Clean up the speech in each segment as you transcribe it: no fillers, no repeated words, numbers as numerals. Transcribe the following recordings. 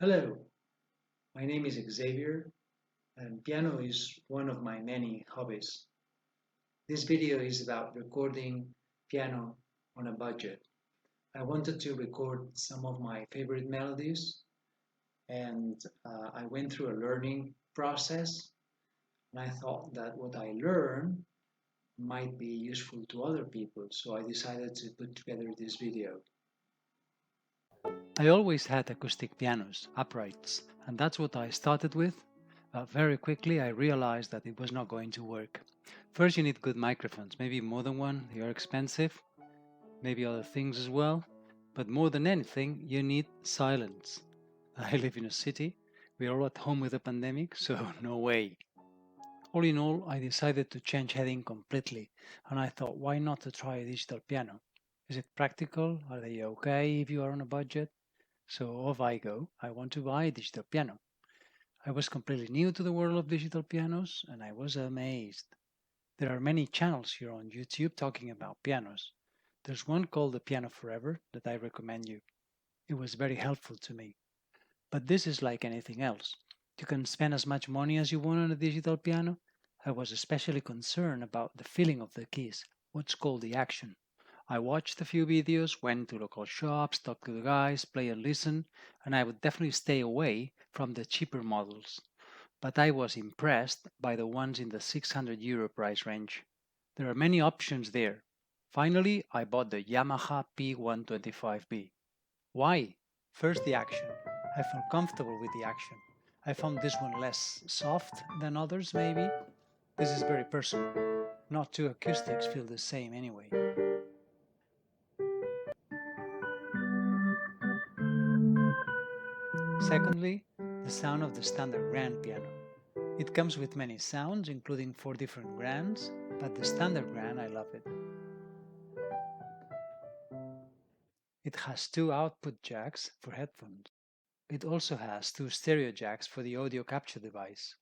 Hello, my name is Xavier, and piano is one of my many hobbies. This video is about recording piano on a budget. I wanted to record some of my favorite melodies, and I went through a learning process, and I thought that what I learned might be useful to other people, so I decided to put together this video. I always had acoustic pianos, uprights, and that's what I started with. But very quickly I realized that it was not going to work. First, you need good microphones, maybe more than one, they are expensive, maybe other things as well. But more than anything, you need silence. I live in a city, we are all at home with the pandemic, so no way. All in all, I decided to change heading completely, and I thought, why not to try a digital piano? Is it practical? Are they okay if you are on a budget? So off I go. I want to buy a digital piano. I was completely new to the world of digital pianos and I was amazed. There are many channels here on YouTube talking about pianos. There's one called The Piano Forever that I recommend you. It was very helpful to me. But this is like anything else. You can spend as much money as you want on a digital piano. I was especially concerned about the feeling of the keys, what's called the action. I watched a few videos, went to local shops, talked to the guys, play and listen, and I would definitely stay away from the cheaper models. But I was impressed by the ones in the 600 euro price range. There are many options there. Finally, I bought the Yamaha P125B. Why? First, the action. I felt comfortable with the action. I found this one less soft than others, maybe. This is very personal. Not two acoustics feel the same anyway. Secondly, the sound of the standard grand piano. It comes with many sounds, including 4 different grands, but the standard grand, I love it. It has 2 output jacks for headphones. It also has 2 stereo jacks for the audio capture device.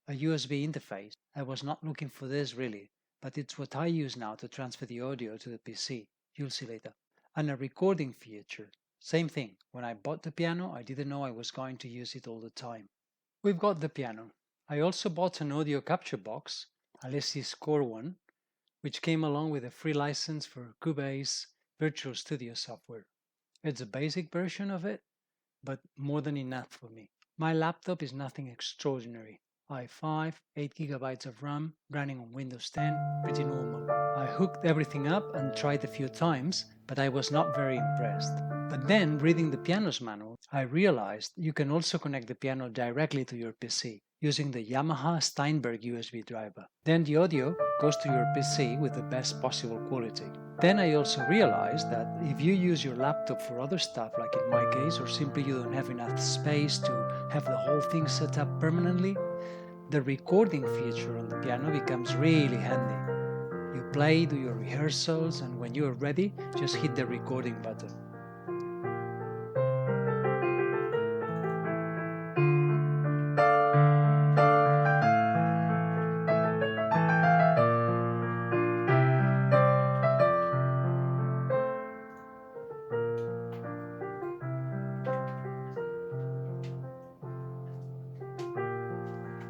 A USB interface. I was not looking for this really, but it's what I use now to transfer the audio to the PC. You'll see later. And a recording feature. Same thing. When I bought the piano, I didn't know I was going to use it all the time. We've got the piano. I also bought an audio capture box, Alessi's Core one, which came along with a free license for Cubase Virtual Studio software. It's a basic version of it, but more than enough for me. My laptop is nothing extraordinary. i5, 8 gigabytes of RAM, running on Windows 10, pretty normal. I hooked everything up and tried a few times, but I was not very impressed. But then, reading the piano's manual, I realized you can also connect the piano directly to your PC using the Yamaha Steinberg USB driver. Then the audio goes to your PC with the best possible quality. Then I also realized that if you use your laptop for other stuff, like in my case, or simply you don't have enough space to have the whole thing set up permanently, the recording feature on the piano becomes really handy. You play, do your rehearsals, and when you are ready, just hit the recording button.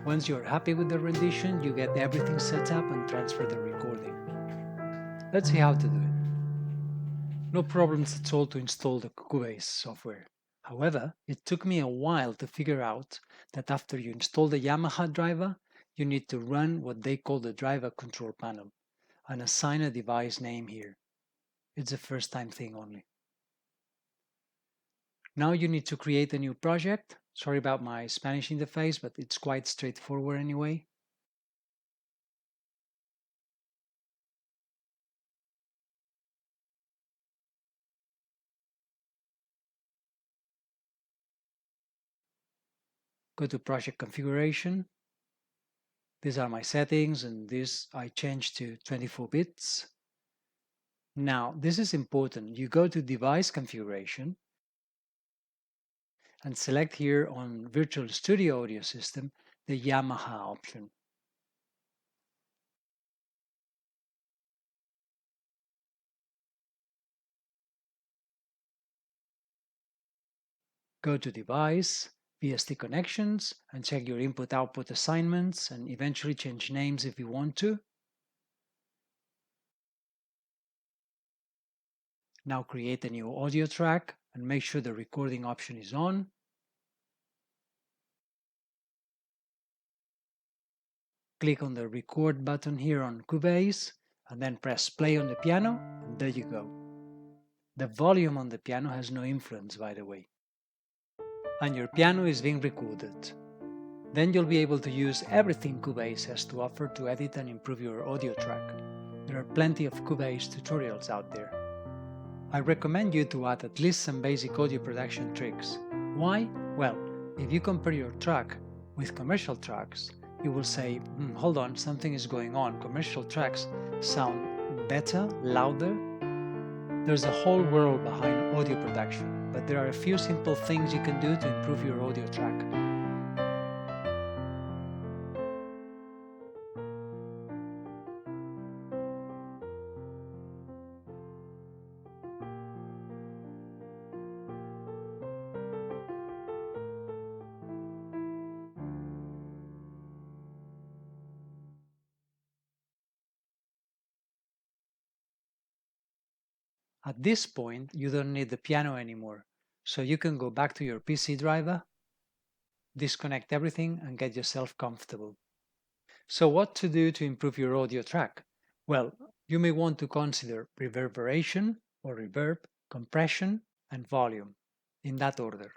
Once you're happy with the rendition, you get everything set up and transfer the recording. Let's see how to do it. No problems at all to install the Cubase software. However, it took me a while to figure out that after you install the Yamaha driver, you need to run what they call the driver control panel and assign a device name here. It's a first time thing only. Now you need to create a new project. Sorry about my Spanish interface, but it's quite straightforward anyway. Go to project configuration. These are my settings, and this I changed to 24 bits. Now, this is important. You go to device configuration and select here on Virtual Studio Audio System the Yamaha option. Go to device VST connections and check your input-output assignments and eventually change names if you want to. Now create a new audio track and make sure the recording option is on. Click on the record button here on Cubase and then press play on the piano, and there you go. The volume on the piano has no influence, by the way. And your piano is being recorded. Then you'll be able to use everything Cubase has to offer to edit and improve your audio track. There are plenty of Cubase tutorials out there. I recommend you to add at least some basic audio production tricks. Why? Well, if you compare your track with commercial tracks, you will say, hold on, something is going on. Commercial tracks sound better, louder. There's a whole world behind audio production, but there are a few simple things you can do to improve your audio track. At this point, you don't need the piano anymore, so you can go back to your PC driver, disconnect everything, and get yourself comfortable. So what to do to improve your audio track? Well, you may want to consider reverberation or reverb, compression, and volume, in that order.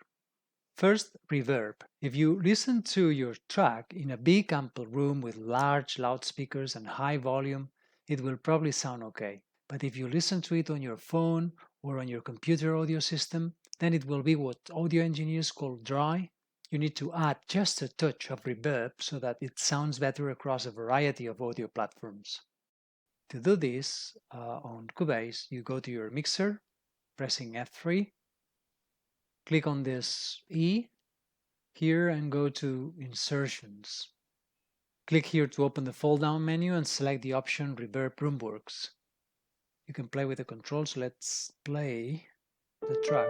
First, reverb. If you listen to your track in a big ample room with large loudspeakers and high volume, it will probably sound okay. But if you listen to it on your phone or on your computer audio system, then it will be what audio engineers call dry. You need to add just a touch of reverb so that it sounds better across a variety of audio platforms. To do this, on Cubase, you go to your mixer, pressing F3, click on this E here and go to Insertions. Click here to open the fold-down menu and select the option Reverb Roomworks. You can play with the controls. Let's play the track.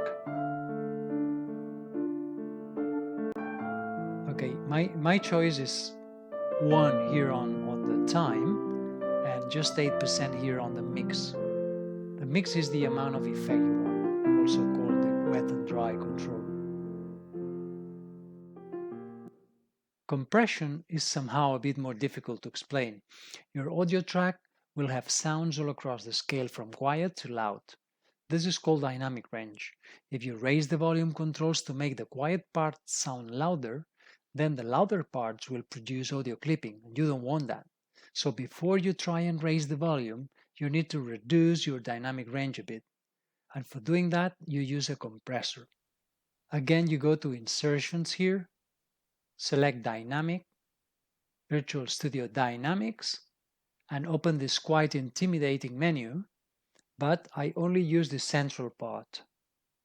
Okay, my choice is 1 here on the time and just 8% here on the mix. The mix is the amount of effect you want, also called the wet and dry control. Compression is somehow a bit more difficult to explain. Your audio track will have sounds all across the scale from quiet to loud. This is called dynamic range. If you raise the volume controls to make the quiet parts sound louder, then the louder parts will produce audio clipping, and you don't want that. So before you try and raise the volume, you need to reduce your dynamic range a bit. And for doing that, you use a compressor. Again, you go to Insertions here, select Dynamic, Virtual Studio Dynamics, and open this quite intimidating menu, but I only use the central part,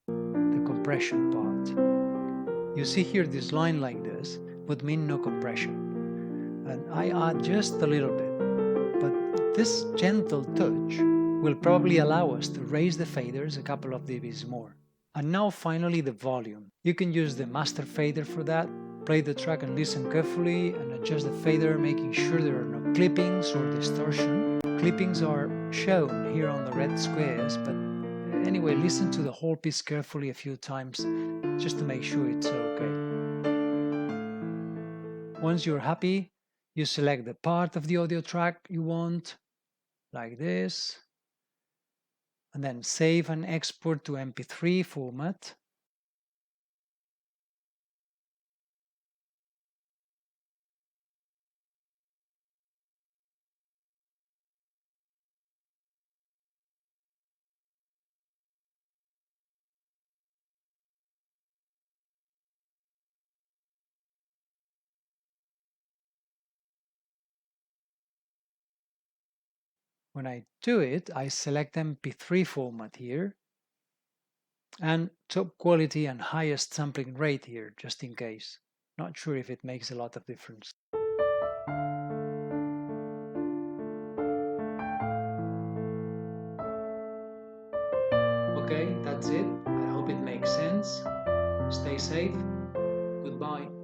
the compression part. You see here this line like this would mean no compression, and I add just a little bit, but this gentle touch will probably allow us to raise the faders a couple of dBs more. And now finally the volume. You can use the master fader for that. Play the track and listen carefully and adjust the fader, making sure there are no clippings or distortion. Clippings are shown here on the red squares, but anyway, listen to the whole piece carefully a few times just to make sure it's okay. Once you're happy, you select the part of the audio track you want, like this, and then save and export to MP3 format. When I do it, I select MP3 format here and top quality and highest sampling rate here, just in case. Not sure if it makes a lot of difference. Okay, that's it. I hope it makes sense. Stay safe. Goodbye. Goodbye.